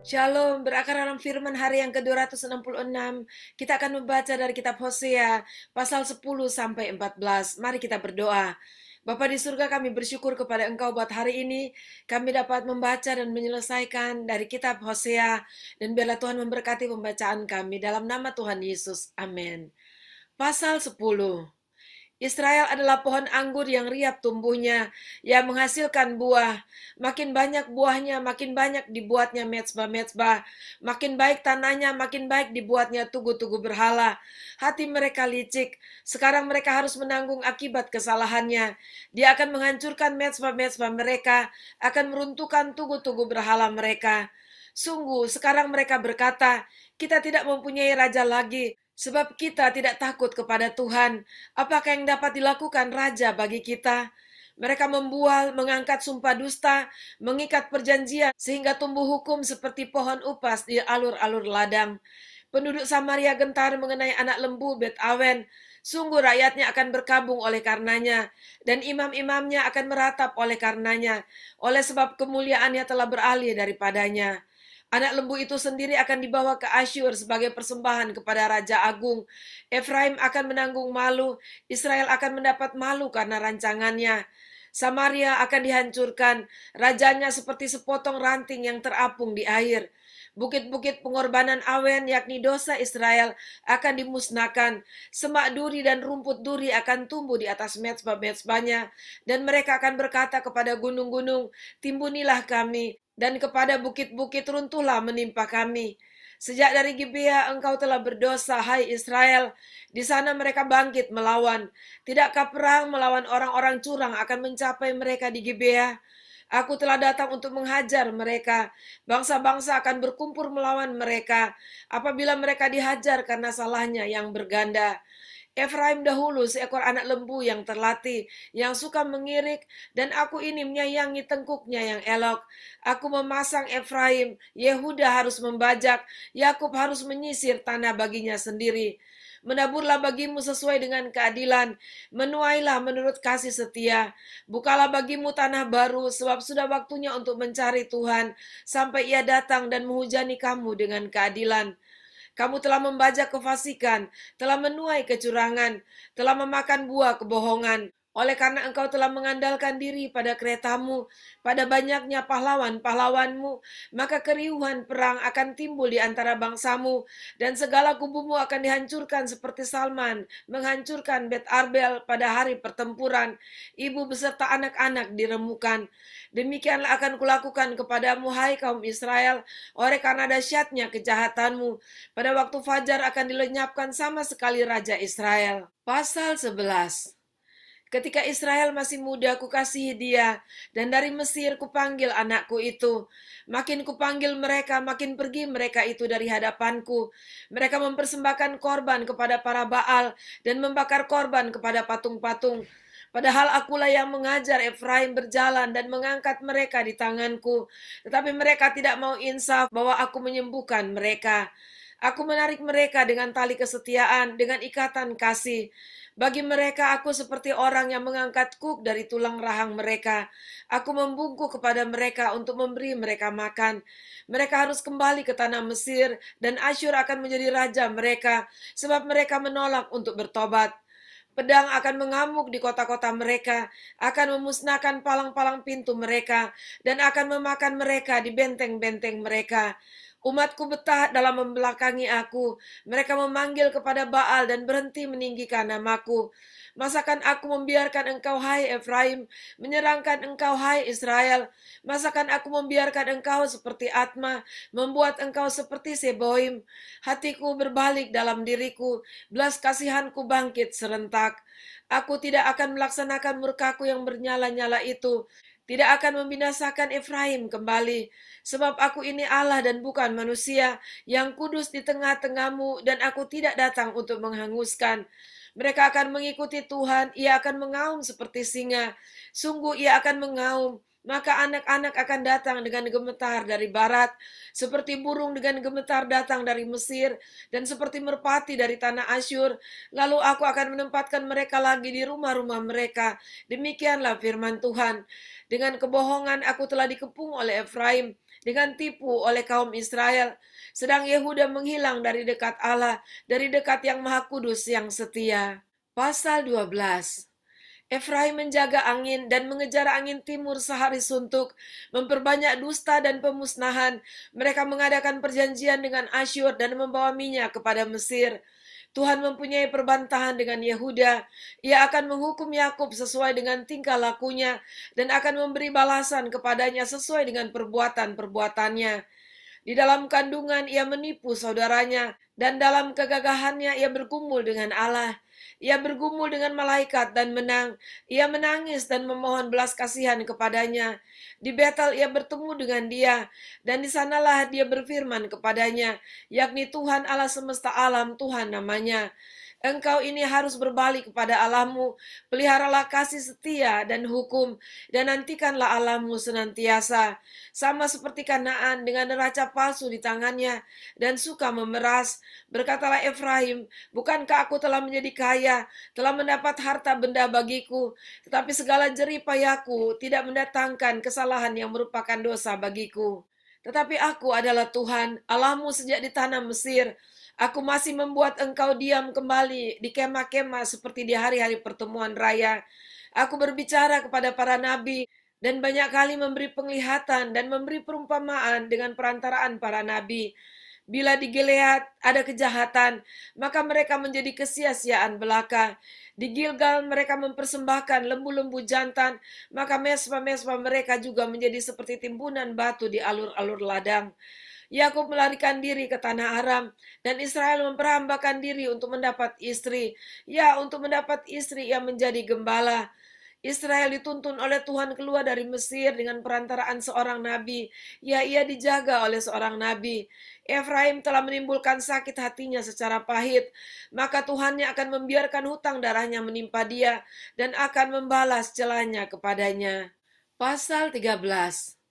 Shalom, berakar dalam firman hari yang ke-266. Kita akan membaca dari kitab Hosea pasal 10 sampai 14. Mari kita berdoa. Bapa di surga, kami bersyukur kepada Engkau buat hari ini. Kami dapat membaca dan menyelesaikan dari kitab Hosea, dan biarlah Tuhan memberkati pembacaan kami dalam nama Tuhan Yesus. Amin. Pasal 10. Israel adalah pohon anggur yang riap tumbuhnya, yang menghasilkan buah. Makin banyak buahnya, makin banyak dibuatnya mezbah-mezbah. Makin baik tanahnya, makin baik dibuatnya tugu-tugu berhala. Hati mereka licik, sekarang mereka harus menanggung akibat kesalahannya. Dia akan menghancurkan mezbah-mezbah mereka, akan meruntuhkan tugu-tugu berhala mereka. Sungguh, sekarang mereka berkata, kita tidak mempunyai raja lagi, sebab kita tidak takut kepada Tuhan. Apakah yang dapat dilakukan raja bagi kita? Mereka membual, mengangkat sumpah dusta, mengikat perjanjian, sehingga tumbuh hukum seperti pohon upas di alur-alur ladang. Penduduk Samaria gentar mengenai anak lembu Bet Awen. Sungguh rakyatnya akan berkabung oleh karenanya, dan imam-imamnya akan meratap oleh karenanya, oleh sebab kemuliaannya telah beralih daripadanya. Anak lembu itu sendiri akan dibawa ke Asyur sebagai persembahan kepada Raja Agung. Efraim akan menanggung malu, Israel akan mendapat malu karena rancangannya. Samaria akan dihancurkan, rajanya seperti sepotong ranting yang terapung di air. Bukit-bukit pengorbanan Awen, yakni dosa Israel, akan dimusnahkan. Semak duri dan rumput duri akan tumbuh di atas mezbah-mezbahnya, dan mereka akan berkata kepada gunung-gunung, timbunilah kami, dan kepada bukit-bukit runtuhlah menimpa kami. Sejak dari Gibea engkau telah berdosa, hai Israel. Di sana mereka bangkit melawan. Tidakkah perang melawan orang-orang curang akan mencapai mereka di Gibea? Aku telah datang untuk menghajar mereka. Bangsa-bangsa akan berkumpul melawan mereka apabila mereka dihajar karena salahnya yang berganda. Efraim dahulu seekor anak lembu yang terlatih, yang suka mengirik, dan aku ini menyayangi tengkuknya yang elok. Aku memasang Efraim, Yehuda harus membajak, Yakub harus menyisir tanah baginya sendiri. Menaburlah bagimu sesuai dengan keadilan, menuailah menurut kasih setia. Bukalah bagimu tanah baru, sebab sudah waktunya untuk mencari Tuhan, sampai ia datang dan menghujani kamu dengan keadilan. Kamu telah membajak kefasikan, telah menuai kecurangan, telah memakan buah kebohongan. Oleh karena engkau telah mengandalkan diri pada keretamu, pada banyaknya pahlawan-pahlawanmu, maka keriuhan perang akan timbul di antara bangsamu, dan segala kubumu akan dihancurkan seperti Salman menghancurkan Bet Arbel pada hari pertempuran. Ibu beserta anak-anak diremukan. Demikianlah akan kulakukan kepadamu, hai kaum Israel, oleh karena dahsyatnya kejahatanmu. Pada waktu fajar akan dilenyapkan sama sekali Raja Israel. Pasal 11. Ketika Israel masih muda, kukasihi dia, dan dari Mesir kupanggil anakku itu. Makin kupanggil mereka, makin pergi mereka itu dari hadapanku. Mereka mempersembahkan korban kepada para Baal, dan membakar korban kepada patung-patung. Padahal akulah yang mengajar Efraim berjalan dan mengangkat mereka di tanganku. Tetapi mereka tidak mau insaf bahwa aku menyembuhkan mereka. Aku menarik mereka dengan tali kesetiaan, dengan ikatan kasih. Bagi mereka aku seperti orang yang mengangkat kuk dari tulang rahang mereka. Aku membungkuk kepada mereka untuk memberi mereka makan. Mereka harus kembali ke tanah Mesir, dan Asyur akan menjadi raja mereka, sebab mereka menolak untuk bertobat. Pedang akan mengamuk di kota-kota mereka, akan memusnahkan palang-palang pintu mereka, dan akan memakan mereka di benteng-benteng mereka. Umatku betah dalam membelakangi aku. Mereka memanggil kepada Baal dan berhenti meninggikan namaku. Masakan aku membiarkan engkau, hai Efraim, menyerangkan engkau, hai Israel? Masakan aku membiarkan engkau seperti Atma, membuat engkau seperti Seboim? Hatiku berbalik dalam diriku, belas kasihanku bangkit serentak. Aku tidak akan melaksanakan murkaku yang bernyala-nyala itu, tidak akan membinasakan Efraim kembali. Sebab aku ini Allah dan bukan manusia, yang kudus di tengah-tengahmu, dan aku tidak datang untuk menghanguskan. Mereka akan mengikuti Tuhan, ia akan mengaum seperti singa. Sungguh ia akan mengaum, Maka anak-anak akan datang dengan gemetar dari barat, seperti burung dengan gemetar datang dari Mesir, dan seperti merpati dari tanah Asyur. Lalu aku akan menempatkan mereka lagi di rumah-rumah mereka. Demikianlah firman Tuhan. Dengan kebohongan aku telah dikepung oleh Efraim, dengan tipu oleh kaum Israel. Sedang Yehuda menghilang dari dekat Allah, dari dekat yang Maha Kudus yang setia. Pasal 12. Efraim menjaga angin dan mengejar angin timur sehari suntuk, memperbanyak dusta dan pemusnahan. Mereka mengadakan perjanjian dengan Asyur dan membawa minyak kepada Mesir. Tuhan mempunyai perbantahan dengan Yehuda. Ia akan menghukum Yakub sesuai dengan tingkah lakunya dan akan memberi balasan kepadanya sesuai dengan perbuatan-perbuatannya. Di dalam kandungan ia menipu saudaranya, dan dalam kegagahannya ia bergumul dengan Allah. Ia bergumul dengan malaikat dan menang. Ia menangis dan memohon belas kasihan kepadanya. Di Betel ia bertemu dengan dia, dan di sanalah dia berfirman kepadanya, yakni Tuhan Allah semesta alam, Tuhan namanya. Engkau ini harus berbalik kepada Allahmu, peliharalah kasih setia dan hukum, dan nantikanlah Allahmu senantiasa. Sama seperti Kanaan dengan neraca palsu di tangannya, dan suka memeras. Berkatalah Efraim, bukankah aku telah menjadi kaya, telah mendapat harta benda bagiku, tetapi segala jerih payahku tidak mendatangkan kesalahan yang merupakan dosa bagiku. Tetapi aku adalah Tuhan, Allahmu sejak di tanah Mesir. Aku masih membuat engkau diam kembali di kemah-kemah seperti di hari-hari pertemuan raya. Aku berbicara kepada para nabi dan banyak kali memberi penglihatan dan memberi perumpamaan dengan perantaraan para nabi. Bila di Gilead ada kejahatan, maka mereka menjadi kesia-siaan belaka. Di Gilgal mereka mempersembahkan lembu-lembu jantan, maka mesbah-mesbah mereka juga menjadi seperti timbunan batu di alur-alur ladang. Yakub melarikan diri ke tanah Aram, dan Israel memperhambakan diri untuk mendapat istri. Ya, untuk mendapat istri ia menjadi gembala. Israel dituntun oleh Tuhan keluar dari Mesir dengan perantaraan seorang nabi. Ya, ia dijaga oleh seorang nabi. Efraim telah menimbulkan sakit hatinya secara pahit, maka Tuhannya akan membiarkan hutang darahnya menimpa dia dan akan membalas celahnya kepadanya. Pasal 13.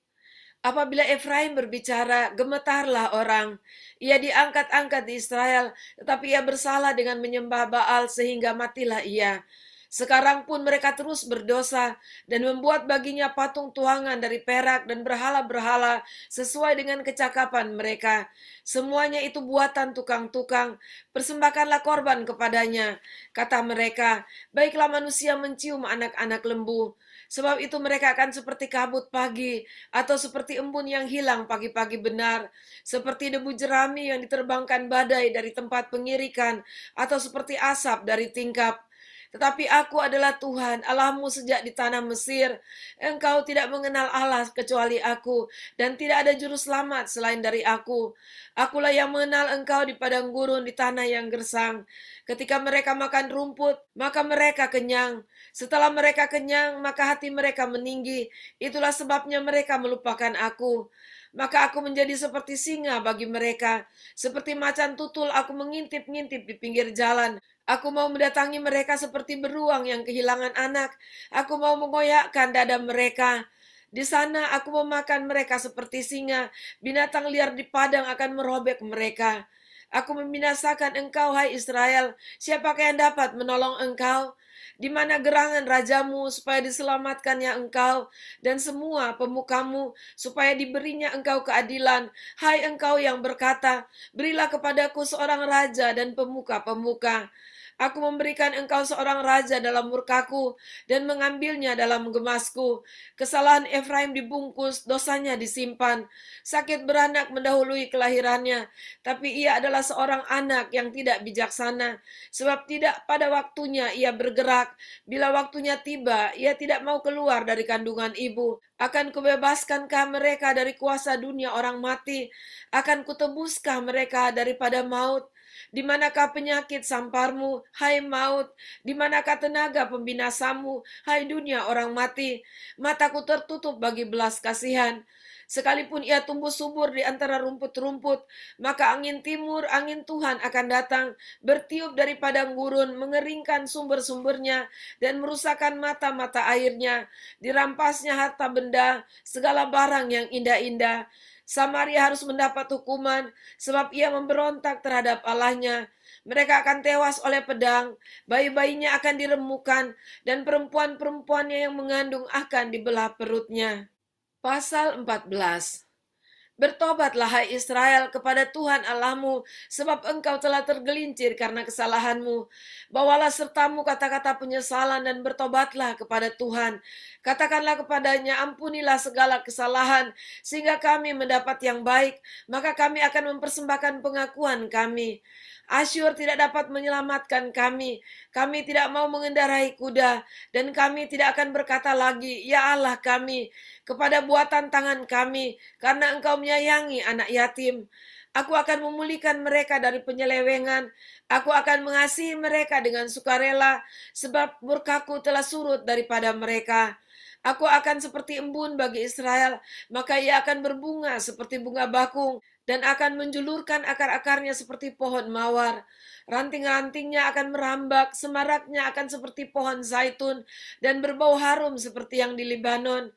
Apabila Efraim berbicara, gemetarlah orang. Ia diangkat-angkat di Israel, tetapi ia bersalah dengan menyembah Baal sehingga matilah ia. Sekarang pun mereka terus berdosa dan membuat baginya patung tuangan dari perak dan berhala-berhala sesuai dengan kecakapan mereka. Semuanya itu buatan tukang-tukang. Persembahkanlah korban kepadanya. Kata mereka, baiklah manusia mencium anak-anak lembu. Sebab itu mereka akan seperti kabut pagi, atau seperti embun yang hilang pagi-pagi benar, seperti debu jerami yang diterbangkan badai dari tempat pengirikan, atau seperti asap dari tingkap. Tetapi aku adalah Tuhan, Allahmu sejak di tanah Mesir. Engkau tidak mengenal Allah kecuali aku, dan tidak ada juru selamat selain dari aku. Akulah yang mengenal engkau di padang gurun di tanah yang gersang. Ketika mereka makan rumput, maka mereka kenyang. Setelah mereka kenyang, maka hati mereka meninggi. Itulah sebabnya mereka melupakan aku. Maka aku menjadi seperti singa bagi mereka. Seperti macan tutul aku mengintip-ngintip di pinggir jalan. Aku mau mendatangi mereka seperti beruang yang kehilangan anak. Aku mau mengoyakkan dada mereka. Di sana aku memakan mereka seperti singa. Binatang liar di padang akan merobek mereka. Aku membinasakan engkau, hai Israel. Siapakah yang dapat menolong engkau? Di mana gerangan rajamu supaya diselamatkannya engkau dan semua pemukamu supaya diberinya engkau keadilan. Hai engkau yang berkata, berilah kepadaku seorang raja dan pemuka-pemuka. Aku memberikan engkau seorang raja dalam murkaku dan mengambilnya dalam gemasku. Kesalahan Efraim dibungkus, dosanya disimpan. Sakit beranak mendahului kelahirannya, tapi ia adalah seorang anak yang tidak bijaksana, sebab tidak pada waktunya ia bergerak. Bila waktunya tiba, ia tidak mau keluar dari kandungan ibu. Akan kubebaskankah mereka dari kuasa dunia orang mati? Akan kutebuskah mereka daripada maut? Di manakah penyakit samparmu, hai maut? Di manakah tenaga pembinasamu, hai dunia orang mati? Mataku tertutup bagi belas kasihan. Sekalipun ia tumbuh subur di antara rumput-rumput, maka angin timur, angin Tuhan akan datang, bertiup dari padang gurun, mengeringkan sumber-sumbernya, dan merusakkan mata-mata airnya. Dirampasnya harta benda, segala barang yang indah-indah. Samaria harus mendapat hukuman, sebab ia memberontak terhadap Allahnya. Mereka akan tewas oleh pedang, bayi-bayinya akan diremukkan, dan perempuan-perempuannya yang mengandung akan dibelah perutnya. Pasal 14. Bertobatlah hai Israel kepada Tuhan Allahmu, sebab engkau telah tergelincir karena kesalahanmu. Bawalah sertamu kata-kata penyesalan dan bertobatlah kepada Tuhan. Katakanlah kepadanya, ampunilah segala kesalahan, sehingga kami mendapat yang baik, maka kami akan mempersembahkan pengakuan kami. Asyur tidak dapat menyelamatkan kami. Kami tidak mau mengendarai kuda, dan kami tidak akan berkata lagi, ya Allah kami, kepada buatan tangan kami, karena engkau menyayangi anak yatim. Aku akan memulihkan mereka dari penyelewengan. Aku akan mengasihi mereka dengan sukarela, sebab murkaku telah surut daripada mereka. Aku akan seperti embun bagi Israel, maka ia akan berbunga seperti bunga bakung, dan akan menjulurkan akar-akarnya seperti pohon mawar. Ranting-rantingnya akan merambak, semaraknya akan seperti pohon zaitun, dan berbau harum seperti yang di Libanon.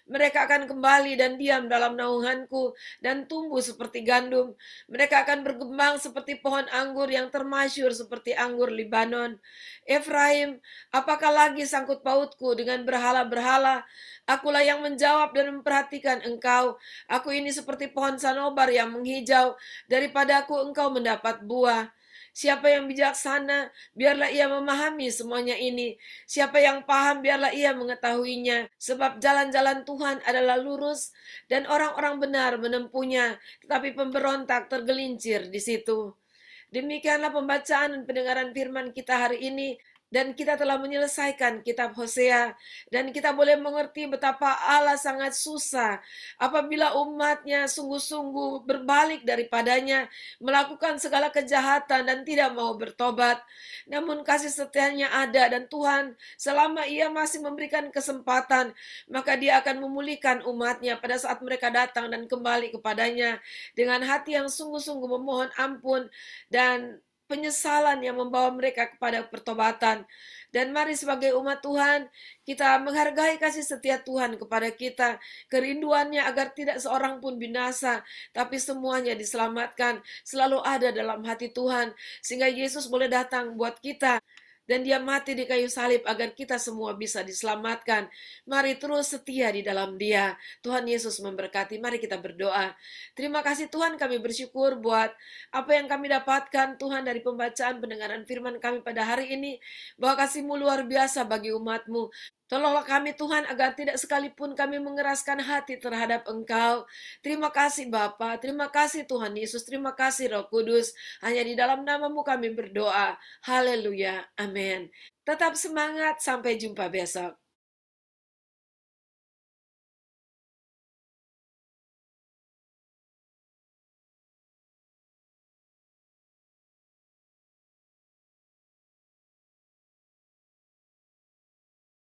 Mereka akan kembali dan diam dalam naunganku dan tumbuh seperti gandum. Mereka akan berkembang seperti pohon anggur yang termasyur seperti anggur Libanon. Efraim, apakah lagi sangkut pautku dengan berhala-berhala? Akulah yang menjawab dan memperhatikan engkau. Aku ini seperti pohon sanobar yang menghijau. Daripadaku engkau mendapat buah. Siapa yang bijaksana, biarlah ia memahami semuanya ini. Siapa yang paham, biarlah ia mengetahuinya. Sebab jalan-jalan Tuhan adalah lurus, dan orang-orang benar menempuhnya, tetapi pemberontak tergelincir di situ. Demikianlah pembacaan dan pendengaran firman kita hari ini. Dan kita telah menyelesaikan kitab Hosea. Dan kita boleh mengerti betapa Allah sangat susah apabila umatnya sungguh-sungguh berbalik daripadanya, melakukan segala kejahatan dan tidak mau bertobat. Namun kasih setianya ada, dan Tuhan selama ia masih memberikan kesempatan, maka dia akan memulihkan umatnya pada saat mereka datang dan kembali kepadanya dengan hati yang sungguh-sungguh memohon ampun dan penyesalan yang membawa mereka kepada pertobatan. Dan mari sebagai umat Tuhan, kita menghargai kasih setia Tuhan kepada kita, kerinduannya agar tidak seorang pun binasa, tapi semuanya diselamatkan, selalu ada dalam hati Tuhan, sehingga Yesus boleh datang buat kita, dan dia mati di kayu salib agar kita semua bisa diselamatkan. Mari terus setia di dalam dia. Tuhan Yesus memberkati. Mari kita berdoa. Terima kasih Tuhan, kami bersyukur buat apa yang kami dapatkan Tuhan dari pembacaan pendengaran firman kami pada hari ini, bahwa kasih-Mu luar biasa bagi umat-Mu. Tolonglah kami Tuhan agar tidak sekalipun kami mengeraskan hati terhadap Engkau. Terima kasih Bapa, terima kasih Tuhan Yesus, terima kasih Roh Kudus. Hanya di dalam nama-Mu kami berdoa. Haleluya, amin. Tetap semangat, sampai jumpa besok.